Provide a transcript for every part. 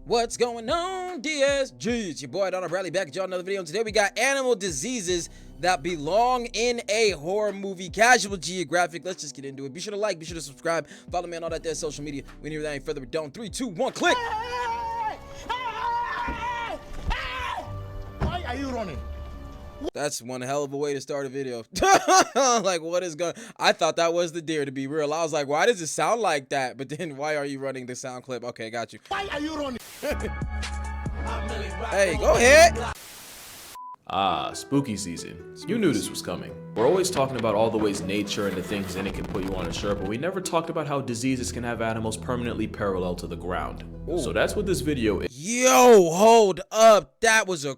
What's going on, DSG? It's your boy DarrnellBradley back at y'all another video. And today we got animal diseases that belong in a horror movie. Casual Geographic. Let's just get into it. Be sure to like, be sure to subscribe, follow me on all that there social media. We need without any further ado. 3, 2, 1, click. Why are you running? That's one hell of a way to start a video. Like, what is going? I thought that was the deer, to be real. I was like, why does it sound like that? But then, why are you running the sound clip? Okay, got you. Why are you running? Hey, go ahead. Ah, spooky season. You knew this was coming. We're always talking about all the ways nature and the things in it can put you on a shirt, but we never talked about how diseases can have animals permanently parallel to the ground. Ooh. So that's what this video is. Yo, hold up. That was a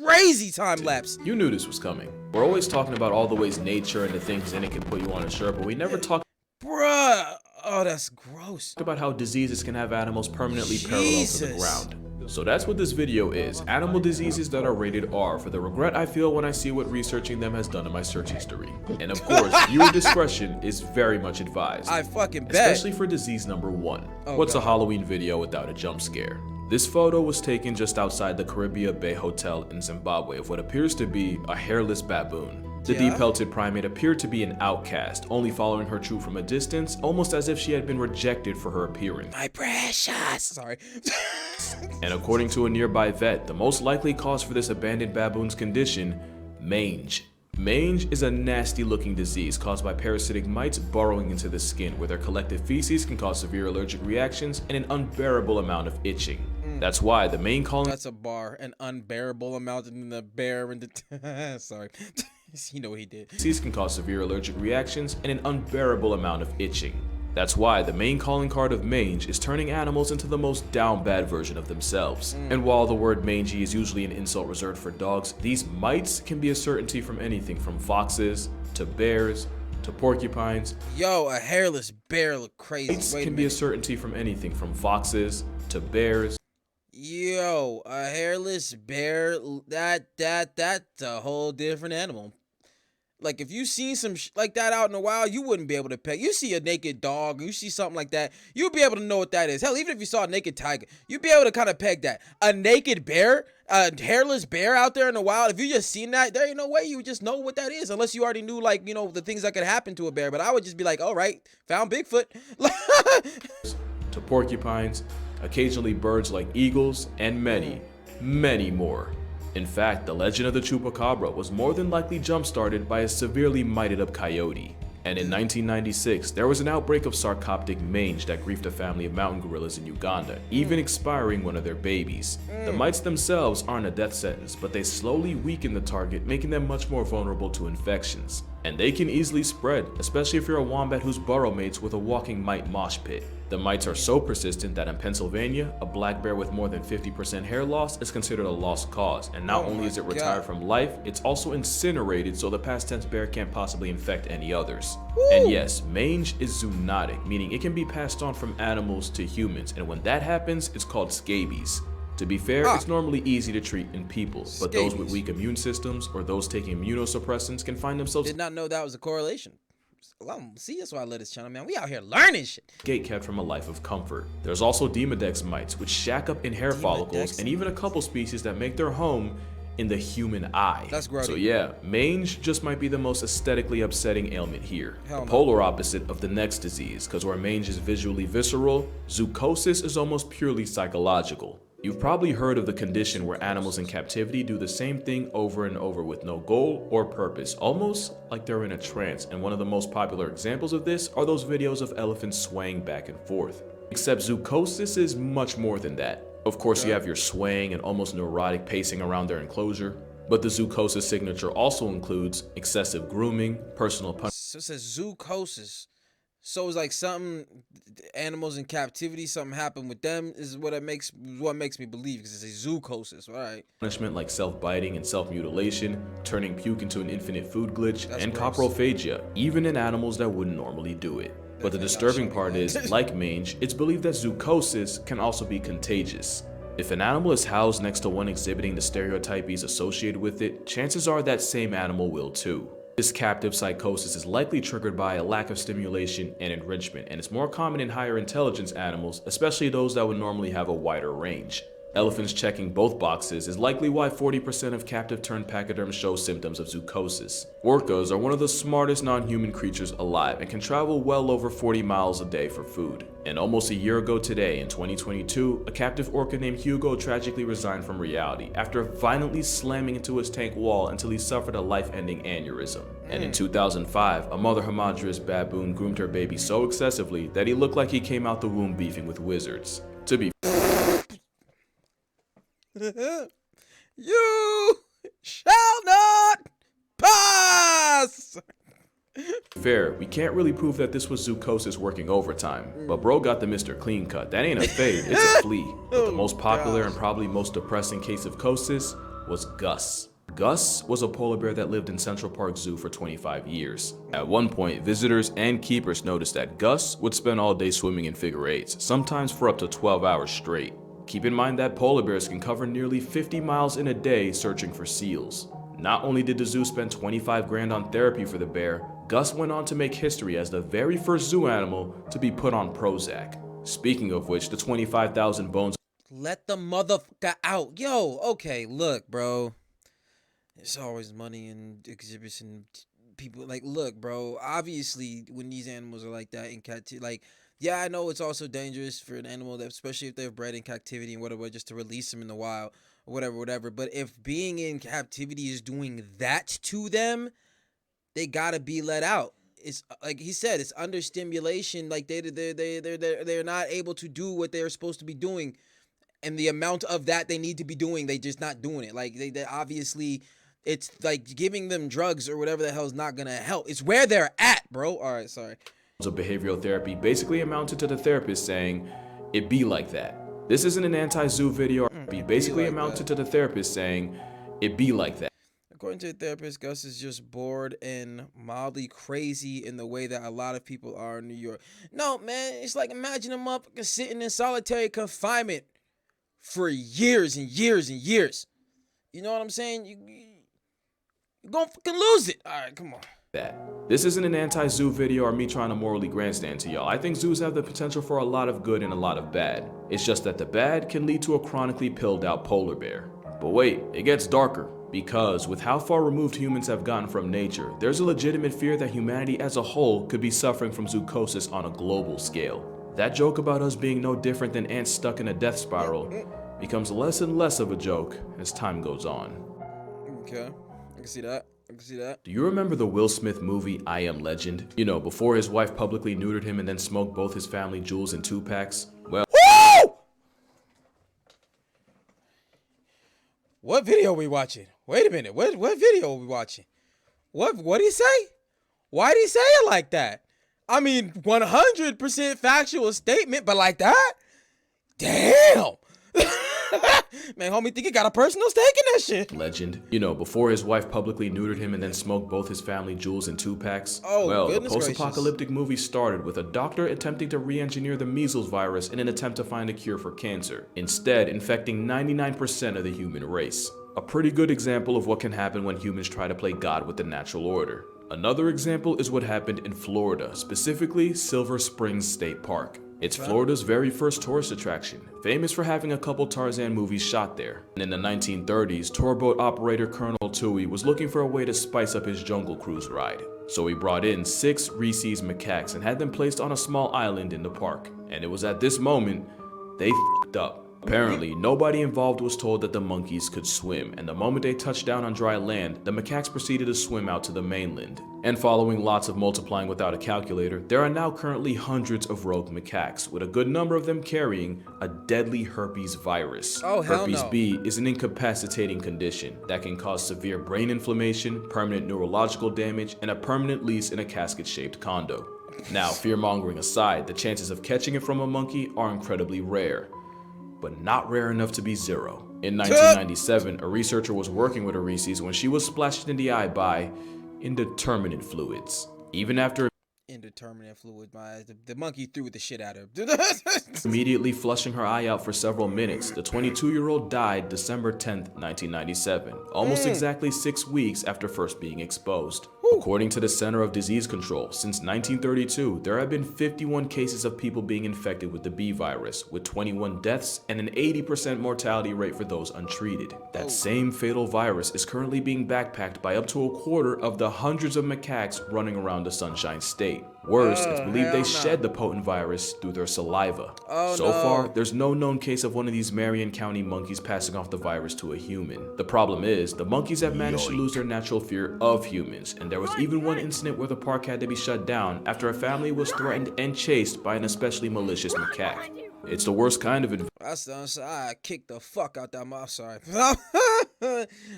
crazy time lapse. You knew this was coming. We're always talking about all the ways nature and the things in it can put you on a shirt, but we never talked Bruh. Oh, that's gross. about how diseases can have animals permanently parallel to the ground. So that's what this video is. Animal diseases that are rated R, for the regret I feel when I see what researching them has done in my search history. And of course, viewer discretion is very much advised. I fucking bet. Especially for disease number 1. Oh, What's God. a Halloween video without a jump scare? This photo was taken just outside the Caribbean Bay Hotel in Zimbabwe of what appears to be a hairless baboon. The Yeah? deep-pelted primate appeared to be an outcast, only following her troop from a distance, almost as if she had been rejected for her appearance. My precious. Sorry. And according to a nearby vet, the most likely cause for this abandoned baboon's condition, mange. Mange is a nasty-looking disease caused by parasitic mites burrowing into the skin, where their collective feces can cause severe allergic reactions and an unbearable amount of itching. That's why the main calling That's a bar. An unbearable amount in the bear and the... Sorry. You know what he did. disease can cause severe allergic reactions and an unbearable amount of itching. That's why the main calling card of mange is turning animals into the most down bad version of themselves. And while the word mangy is usually an insult reserved for dogs, these mites can be a certainty from anything from foxes to bears to porcupines. Yo, a hairless bear look crazy. Mites Wait a can be a minute. certainty from anything from foxes to bears. Yo, a hairless bear, that's a whole different animal. Like, if you seen some like that out in the wild, you wouldn't be able to peg. You see a naked dog, you see something like that, you'd be able to know what that is. Hell, even if you saw a naked tiger, you'd be able to kind of peg that. A naked bear, a hairless bear out there in the wild, if you just seen that, there ain't no way you would just know what that is, unless you already knew, like, you know, the things that could happen to a bear. But I would just be like, all right, found Bigfoot. To porcupines, occasionally birds like eagles, and many, many more. In fact, the legend of the chupacabra was more than likely jump-started by a severely mited-up coyote. And in 1996, there was an outbreak of sarcoptic mange that griefed a family of mountain gorillas in Uganda, even expiring one of their babies. The mites themselves aren't a death sentence, but they slowly weaken the target, making them much more vulnerable to infections. And they can easily spread, especially if you're a wombat whose burrow mates with a walking mite mosh pit. The mites are so persistent that in Pennsylvania, a black bear with more than 50% hair loss is considered a lost cause, and not only is it retired from life, it's also incinerated so the past tense bear can't possibly infect any others. And yes, mange is zoonotic, meaning it can be passed on from animals to humans, and when that happens, it's called scabies. To be fair, it's normally easy to treat in people, but those with weak immune systems or those taking immunosuppressants can find themselves Did not know that was a correlation. Well, see, that's why I love this channel, man. We out here learning shit. gatekept from a life of comfort. There's also Demodex mites, which shack up in hair follicles, and even a couple species that make their home in the human eye. That's grody. So yeah, mange just might be the most aesthetically upsetting ailment here. Hell The no. polar opposite of the next disease, because where mange is visually visceral, zoochosis is almost purely psychological. You've probably heard of the condition where animals in captivity do the same thing over and over with no goal or purpose, almost like they're in a trance, and one of the most popular examples of this are those videos of elephants swaying back and forth. Except zoochosis is much more than that. Of course, you have your swaying and almost neurotic pacing around their enclosure, but the zoochosis signature also includes excessive grooming, personal punishment. So it says zoochosis. So it's like something, animals in captivity, something happened with them is what makes me believe, because it's a zoochosis. All right. Punishment like self-biting and self-mutilation, turning puke into an infinite food glitch, That's and gross. coprophagia, even in animals that wouldn't normally do it. But the disturbing part is, like mange, it's believed that zoochosis can also be contagious. If an animal is housed next to one exhibiting the stereotypes associated with it, chances are that same animal will too. This captive psychosis is likely triggered by a lack of stimulation and enrichment, and it's more common in higher intelligence animals, especially those that would normally have a wider range. Elephants checking both boxes is likely why 40% of captive-turned pachyderms show symptoms of zoochosis. Orcas are one of the smartest non-human creatures alive and can travel well over 40 miles a day for food. And almost a year ago today, in 2022, a captive orca named Hugo tragically resigned from reality after violently slamming into his tank wall until he suffered a life-ending aneurysm. And in 2005, a mother hamadryas baboon groomed her baby so excessively that he looked like he came out the womb beefing with wizards. To be You shall not pass! fair, we can't really prove that this was zoochosis working overtime, but bro got the Mr. Clean Cut. That ain't a fade, it's a flea. But the most popular and probably most depressing case of chosis was Gus. Gus was a polar bear that lived in Central Park Zoo for 25 years. At one point, visitors and keepers noticed that Gus would spend all day swimming in figure eights, sometimes for up to 12 hours straight. Keep in mind that polar bears can cover nearly 50 miles in a day searching for seals. Not only did the zoo spend 25 grand on therapy for the bear, Gus went on to make history as the very first zoo animal to be put on Prozac. Speaking of which, the 25,000 bones. Let the motherfucker out. Yo, okay, look, bro. There's always money and exhibits and people. Like, look, bro. Obviously, when these animals are like that in captivity, like, yeah, I know it's also dangerous for an animal, that, especially if they're bred in captivity and whatever, just to release them in the wild or whatever. But if being in captivity is doing that to them, they gotta be let out. It's like he said, it's under stimulation. Like they're not able to do what they're supposed to be doing, and the amount of that they need to be doing, they just not doing it. Like they obviously, it's like giving them drugs or whatever the hell is not gonna help. It's where they're at, bro. All right, sorry. Of behavioral therapy basically amounted to the therapist saying, "It be like that." This isn't an anti-zoo video. It basically amounted to the therapist saying, "It be like that." According to the therapist, Gus is just bored and mildly crazy in the way that a lot of people are in New York. No, man, it's like imagine a motherfucker sitting in solitary confinement for years and years and years. You know what I'm saying? You're gonna fucking lose it. All right, come on. This isn't an anti-zoo video or me trying to morally grandstand to y'all. I think zoos have the potential for a lot of good and a lot of bad. It's just that the bad can lead to a chronically pilled out polar bear. But wait, it gets darker. Because with how far removed humans have gotten from nature, there's a legitimate fear that humanity as a whole could be suffering from zoochosis on a global scale. That joke about us being no different than ants stuck in a death spiral becomes less and less of a joke as time goes on. Okay, I can see that. Do you remember the Will Smith movie I Am Legend? You know, before his wife publicly neutered him and then smoked both his family jewels in 2-packs? Well, Woo! What video are we watching? Wait a minute. What video are we watching? What did he say? Why did he say it like that? I mean, 100% factual statement, but like that? Damn. Man, homie, think he got a personal stake in that shit. Legend. You know, before his wife publicly neutered him and then smoked both his family jewels in 2-packs? Oh, well, the goodness post-apocalyptic movie started with a doctor attempting to re-engineer the measles virus in an attempt to find a cure for cancer, instead infecting 99% of the human race. A pretty good example of what can happen when humans try to play God with the natural order. Another example is what happened in Florida, specifically Silver Springs State Park. It's Florida's very first tourist attraction, famous for having a couple Tarzan movies shot there. And in the 1930s, tourboat operator Colonel Toohey was looking for a way to spice up his jungle cruise ride. So he brought in 6 rhesus macaques and had them placed on a small island in the park. And it was at this moment, they f***ed up. Apparently, nobody involved was told that the monkeys could swim, and the moment they touched down on dry land, the macaques proceeded to swim out to the mainland. And following lots of multiplying without a calculator, there are now currently hundreds of rogue macaques, with a good number of them carrying a deadly herpes virus. Oh, hell Herpes no. B is an incapacitating condition that can cause severe brain inflammation, permanent neurological damage, and a permanent lease in a casket-shaped condo. Now, fear-mongering aside, the chances of catching it from a monkey are incredibly rare, but not rare enough to be zero. In 1997, a researcher was working with a rhesus when she was splashed in the eye by indeterminate fluids. Even after Indeterminate fluid, the monkey threw the shit at her. immediately flushing her eye out for several minutes, the 22-year-old died December 10th, 1997, almost exactly 6 weeks after first being exposed. According to the Center of Disease Control, since 1932, there have been 51 cases of people being infected with the B virus, with 21 deaths and an 80% mortality rate for those untreated. That same fatal virus is currently being backpacked by up to a quarter of the hundreds of macaques running around the Sunshine State. Worse, it's believed they shed the potent virus through their saliva. So far, there's no known case of one of these Marion County monkeys passing off the virus to a human. The problem is, the monkeys have managed to lose their natural fear of humans, and there was even one incident where the park had to be shut down after a family was threatened and chased by an especially malicious macaque. It's the worst kind of I kicked the fuck out that mouth. Sorry.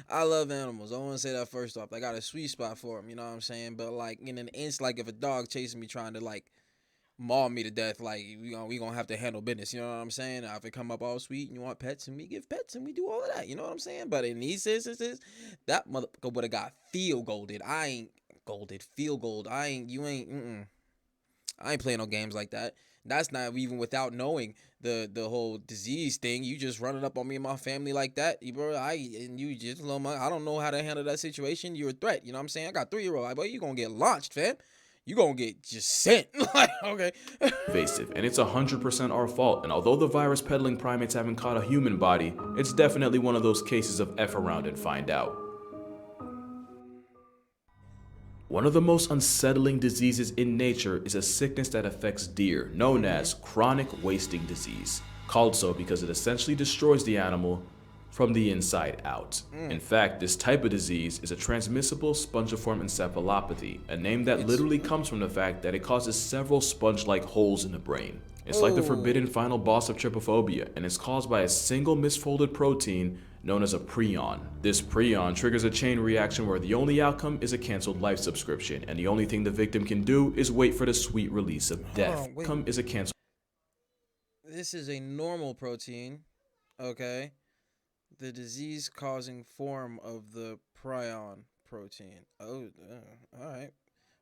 I love animals. I want to say that first off. I got a sweet spot for them, you know what I'm saying? But like in an inch, like if a dog chasing me trying to like maul me to death, like we gonna have to handle business, you know what I'm saying? If it come up all sweet and you want pets and we give pets and we do all of that, you know what I'm saying? But in these instances, that motherfucker would have got field golded. I ain't golded, field gold. I ain't playing no games like that. That's not even without knowing the whole disease thing. You just running up on me and my family like that, bro. I don't know how to handle that situation. You're a threat. You know what I'm saying? I got 3-year-old. But you gonna get launched, fam. You gonna get just sent. Like, okay. invasive, and it's 100% our fault. And although the virus peddling primates haven't caught a human body, it's definitely one of those cases of F around and find out. One of the most unsettling diseases in nature is a sickness that affects deer, known as chronic wasting disease, called so because it essentially destroys the animal from the inside out. In fact, this type of disease is a transmissible spongiform encephalopathy, a name that literally comes from the fact that it causes several sponge-like holes in the brain. It's like the forbidden final boss of trypophobia, and it's caused by a single misfolded protein known as a prion. This prion triggers a chain reaction where the only outcome is a canceled life subscription, and the only thing the victim can do is wait for the sweet release of death. This is a normal protein, okay? The disease-causing form of the prion protein. All right.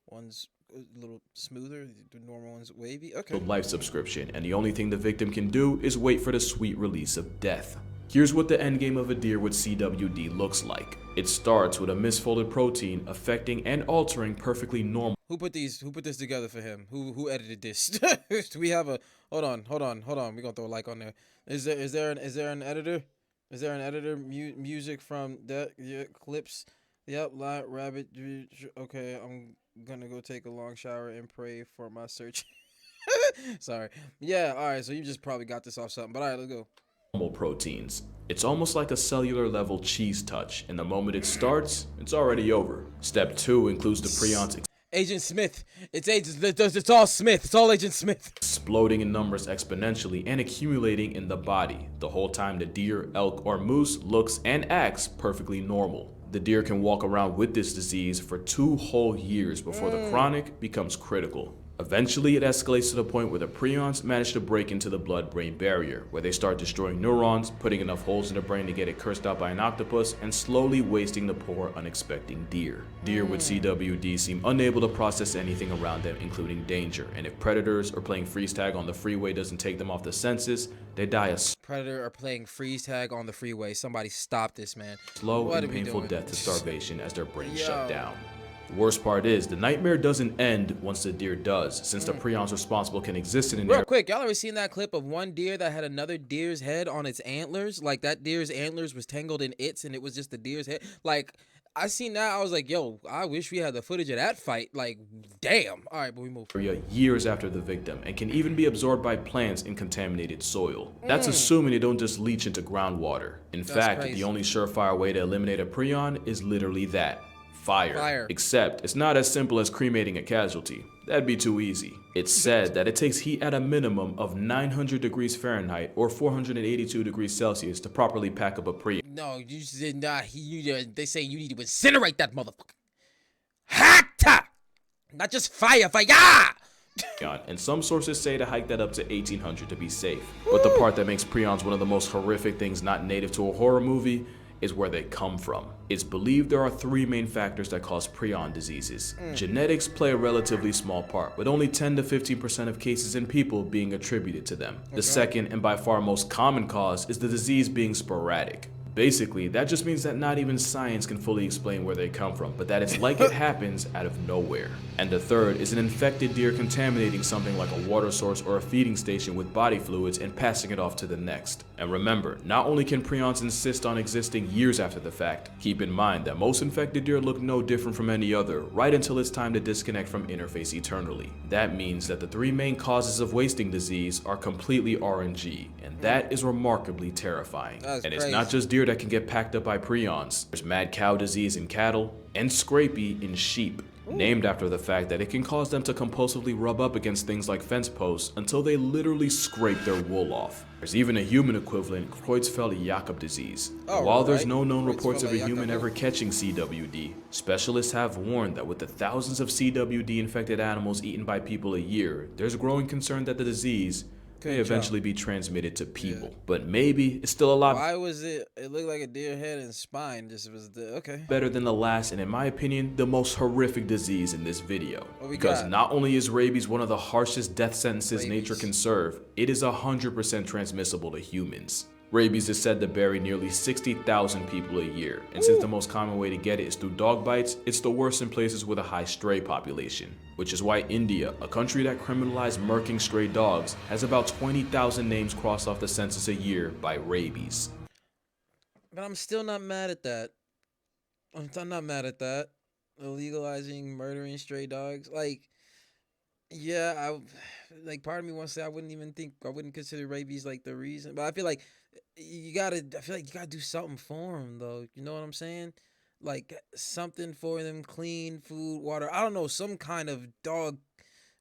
One's a little smoother, the normal one's wavy. Okay. Life subscription, and the only thing the victim can do is wait for the sweet release of death. Here's what the endgame of a deer with CWD looks like. It starts with a misfolded protein affecting and altering perfectly normal. Who put this together for him? Who edited this? Do we have a hold on. We're gonna throw a like on there. Is there an editor? Is there an editor? Music from that clips. Yep, rabbit. Okay, I'm gonna go take a long shower and pray for my search. Sorry. Yeah, alright, so you just probably got this off something. But alright, let's go. Proteins. It's almost like a cellular level cheese touch, and the moment it starts, it's already over. Step 2 includes the prions Agent Smith. It's all Smith. It's all Agent Smith. Exploding in numbers exponentially and accumulating in the body. The whole time the deer, elk, or moose looks and acts perfectly normal. The deer can walk around with this disease for 2 whole years before the chronic becomes critical. Eventually, it escalates to the point where the prions manage to break into the blood-brain barrier, where they start destroying neurons, putting enough holes in the brain to get it cursed out by an octopus, and slowly wasting the poor, unexpecting deer. Deer with CWD seem unable to process anything around them, including danger, and if predators or playing freeze tag on the freeway doesn't take them off the senses, they die a predator or playing freeze tag on the freeway. Somebody stop this, man. Slow and painful death to starvation as their brains shut down. The worst part is, the nightmare doesn't end once the deer does, since the prions responsible can exist in an area. Real quick, y'all ever seen that clip of one deer that had another deer's head on its antlers? Like, that deer's antlers was tangled in its, and it was just the deer's head. Like, I seen that, I was like, yo, I wish we had the footage of that fight. Like, damn. All right, but we move. Years after the victim, and can even be absorbed by plants in contaminated soil. That's assuming they don't just leach into groundwater. In fact, the only surefire way to eliminate a prion is literally that. Fire. Except, it's not as simple as cremating a casualty. That'd be too easy. It's said that it takes heat at a minimum of 900 degrees Fahrenheit or 482 degrees Celsius to properly pack up a prion. No, you did not. They say you need to incinerate that motherfucker. Hatta! Not just fire. And some sources say to hike that up to 1800 to be safe. But the part that makes prions one of the most horrific things not native to a horror movie is where they come from. It's believed there are 3 main factors that cause prion diseases. Genetics play a relatively small part, with only 10 to 15% of cases in people being attributed to them. The second and by far most common cause is the disease being sporadic. Basically, that just means that not even science can fully explain where they come from, but that it's like it happens out of nowhere. And the third is an infected deer contaminating something like a water source or a feeding station with body fluids and passing it off to the next. And remember, not only can prions insist on existing years after the fact, keep in mind that most infected deer look no different from any other right until it's time to disconnect from interface eternally. That means that the three main causes of wasting disease are completely RNG, and that is remarkably terrifying. That's and crazy. it's not just deer that can get packed up by prions. There's mad cow disease in cattle and scrapie in sheep, named after the fact that it can cause them to compulsively rub up against things like fence posts until they literally scrape their wool off. There's even a human equivalent, Creutzfeldt-Jakob disease. And while there's no known reports of a human ever catching CWD, specialists have warned that with the thousands of CWD infected animals eaten by people a year, there's a growing concern that the disease may eventually be transmitted to people. But maybe it's still a lot Why was it looked like a deer head and spine, just was the okay. better than the last, and in my opinion, the most horrific disease in this video. Because got? not only is rabies one of the harshest death sentences nature Rabies. can serve, it is 100% transmissible to humans. Rabies is said to bury nearly 60,000 people a year, and since the most common way to get it is through dog bites, it's the worst in places with a high stray population. Which is why India, a country that criminalized murking stray dogs, has about 20,000 names crossed off the census a year by rabies. But I'm still not mad at that. I'm not mad at that. Legalizing murdering stray dogs. Like, yeah, like part of me wants to say I wouldn't consider rabies like the reason. But I feel like you gotta do something for them though. You know what I'm saying? Like something for them, clean food, water. I don't know, some kind of dog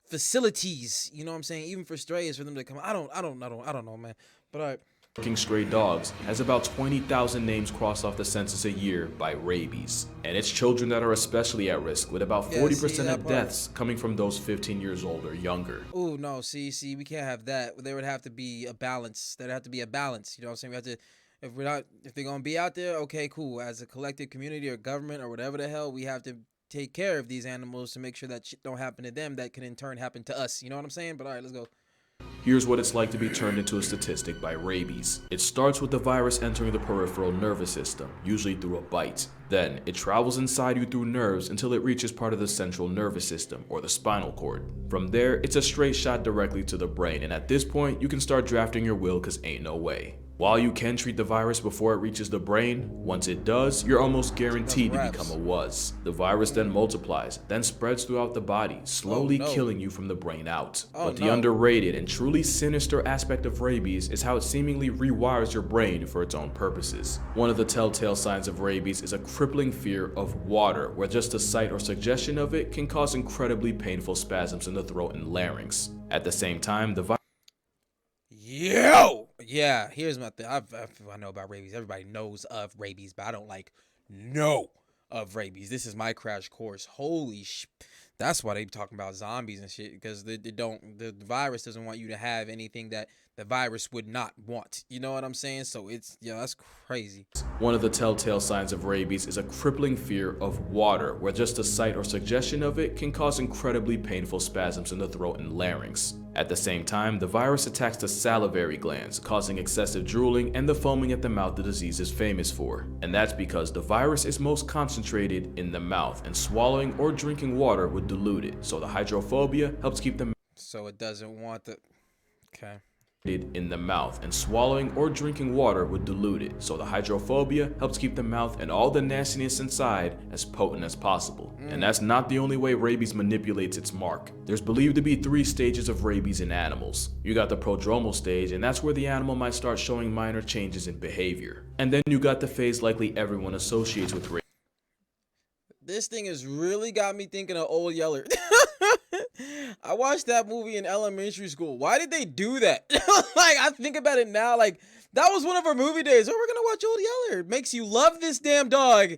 facilities. You know what I'm saying? Even for strays, for them to come. I don't know, man. But all right. Murking stray dogs has about 20,000 names crossed off the census a year by rabies. And it's children that are especially at risk, with about 40% of deaths coming from those 15 years old or younger. Oh no, see, we can't have that. There would have to be a balance. There'd have to be a balance. You know what I'm saying? We have to, if they're gonna be out there, okay, cool. As a collective community or government or whatever the hell, we have to take care of these animals to make sure that shit don't happen to them. That can in turn happen to us. You know what I'm saying? But all right, let's go. Here's what it's like to be turned into a statistic by rabies. It starts with the virus entering the peripheral nervous system, usually through a bite. Then, it travels inside you through nerves until it reaches part of the central nervous system, or the spinal cord. From there, it's a straight shot directly to the brain, and at this point, you can start drafting your will cause ain't no way. While you can treat the virus before it reaches the brain, once it does, you're almost guaranteed to become a WUS. The virus then multiplies, then spreads throughout the body, slowly killing you from the brain out. But the underrated and truly sinister aspect of rabies is how it seemingly rewires your brain for its own purposes. One of the telltale signs of rabies is a crippling fear of water, where just the sight or suggestion of it can cause incredibly painful spasms in the throat and larynx. At the same time, the Yeah, here's my thing. I know about rabies. Everybody knows of rabies, but I don't know of rabies. This is my crash course. Holy sh! That's why they talking about zombies and shit, because the virus doesn't want you to have anything that the virus would not want. You know what I'm saying? So that's crazy. One of the telltale signs of rabies is a crippling fear of water, where just the sight or suggestion of it can cause incredibly painful spasms in the throat and larynx. At the same time, the virus attacks the salivary glands, causing excessive drooling and the foaming at the mouth the disease is famous for. And that's because the virus is most concentrated in the mouth, and swallowing or drinking water would dilute it, so the hydrophobia helps keep the So it doesn't want the... Okay. In the mouth, and swallowing or drinking water would dilute it, so the hydrophobia helps keep the mouth and all the nastiness inside as potent as possible. And that's not the only way rabies manipulates its mark. There's believed to be 3 stages of rabies in animals. You got the prodromal stage, and that's where the animal might start showing minor changes in behavior. And then you got the phase likely everyone associates with rabies. This thing has really got me thinking of Old Yeller. I watched that movie in elementary school. Why did they do that? Like, I think about it now, like, that was one of our movie days. Oh, we're gonna watch Old Yeller. It makes you love this damn dog.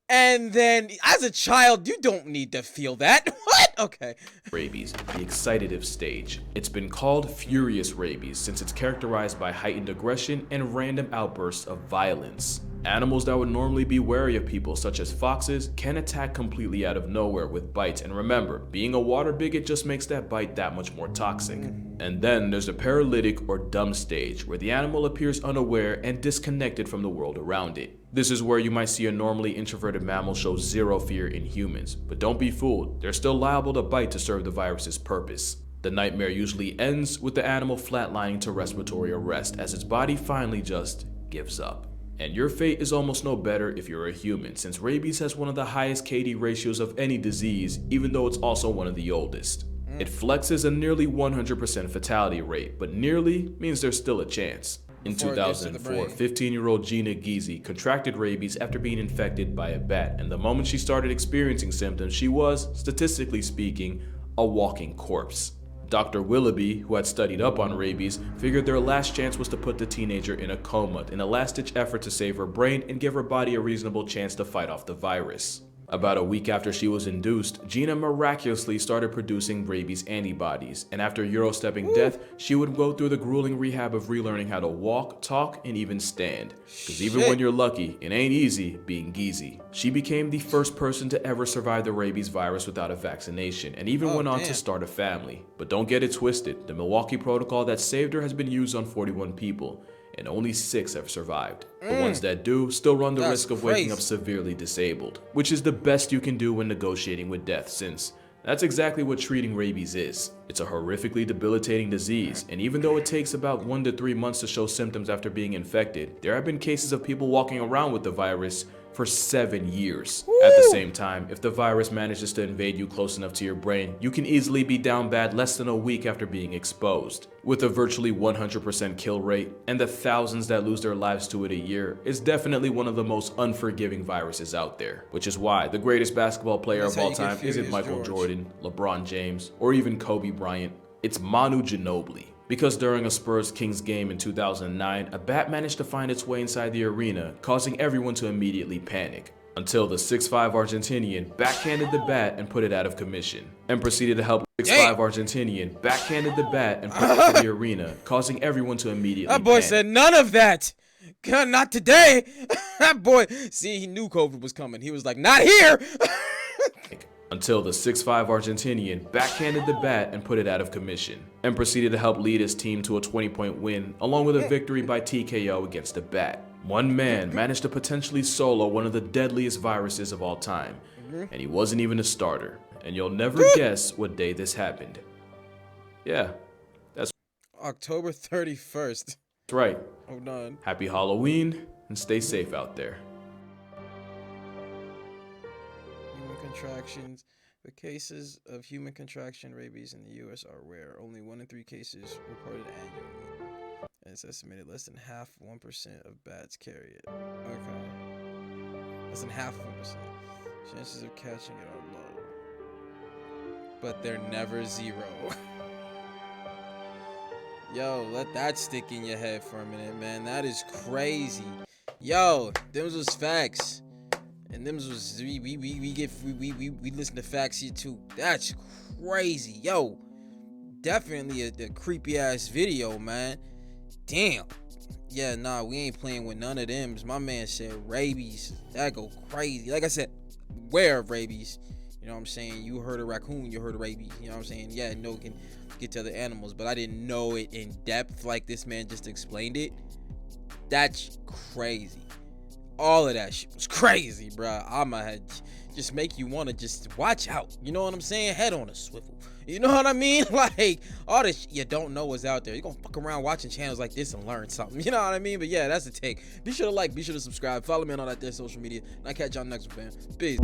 And then, as a child, you don't need to feel that. What? Okay. Rabies, the excitative stage. It's been called furious rabies since it's characterized by heightened aggression and random outbursts of violence. Animals that would normally be wary of people, such as foxes, can attack completely out of nowhere with bites, and remember, being a water bigot just makes that bite that much more toxic. And then there's the paralytic or dumb stage, where the animal appears unaware and disconnected from the world around it. This is where you might see a normally introverted mammal show zero fear in humans, but don't be fooled, they're still liable to bite to serve the virus's purpose. The nightmare usually ends with the animal flatlining to respiratory arrest as its body finally just gives up. And your fate is almost no better if you're a human, since rabies has one of the highest KD ratios of any disease, even though it's also one of the oldest. It flexes a nearly 100% fatality rate, but nearly means there's still a chance. In 2004, 15-year-old Gina Giese contracted rabies after being infected by a bat, and the moment she started experiencing symptoms, she was, statistically speaking, a walking corpse. Dr. Willoughby, who had studied up on rabies, figured their last chance was to put the teenager in a coma in a last-ditch effort to save her brain and give her body a reasonable chance to fight off the virus. About a week after she was induced, Gina miraculously started producing rabies antibodies, and after Eurostepping death, she would go through the grueling rehab of relearning how to walk, talk, and even stand. Cause even when you're lucky, it ain't easy being Giese. She became the first person to ever survive the rabies virus without a vaccination, and even went on to start a family. But don't get it twisted, the Milwaukee protocol that saved her has been used on 41 people. And only 6 have survived. The ones that do still run the risk of waking up severely disabled, which is the best you can do when negotiating with death, since that's exactly what treating rabies is. It's a horrifically debilitating disease, and even though it takes about 1 to 3 months to show symptoms after being infected, there have been cases of people walking around with the virus for 7 years. At the same time, if the virus manages to invade you close enough to your brain, you can easily be down bad less than a week after being exposed. With a virtually 100% kill rate, and the thousands that lose their lives to it a year, it's definitely one of the most unforgiving viruses out there. Which is why the greatest basketball player of all time isn't Michael Jordan, LeBron James, or even Kobe Bryant. It's Manu Ginobili. Because during a Spurs-Kings game in 2009, a bat managed to find its way inside the arena, causing everyone to immediately panic. Until the 6'5" Argentinian backhanded the bat and put it out of commission, and proceeded to help 6'5" Argentinian backhanded the bat and put it in the arena, causing everyone to immediately That boy panic. said none of that. God, not today. That boy, see, he knew COVID was coming. He was like, not here. Until the 6'5" Argentinian backhanded the bat and put it out of commission, and proceeded to help lead his team to a 20-point win, along with a victory by TKO against the bat. One man managed to potentially solo one of the deadliest viruses of all time, and he wasn't even a starter. And you'll never guess what day this happened. Yeah, that's October 31st. right. Hold on. Happy Halloween, and stay safe out there. Human contractions. The cases of human contraction rabies in the U.S. are rare. Only 1 in 3 cases reported annually. And it's estimated less than 1% of bats carry it. Okay. Less than 1%. Chances of catching it are low. But they're never 0. Yo, let that stick in your head for a minute, man. That is crazy. Yo, them was facts. And them was we listen to facts here too. That's crazy. Yo, definitely a creepy ass video, man. Damn. Yeah, nah, we ain't playing with none of them. My man said rabies. That go crazy. Like I said, aware of rabies. You know what I'm saying? You heard of raccoon, you heard of rabies. You know what I'm saying? Yeah, no, it can get to other animals, but I didn't know it in depth like this man just explained it. That's crazy. All of that shit was crazy, bro. I'ma just make you want to just watch out. You know what I'm saying? Head on a swivel. You know what I mean? Like, all this shit you don't know is out there. You're gonna fuck around watching channels like this and learn something. You know what I mean? But yeah, that's the take. Be sure to like, be sure to subscribe. Follow me on all that there social media. And I'll catch y'all next one, fam. Peace.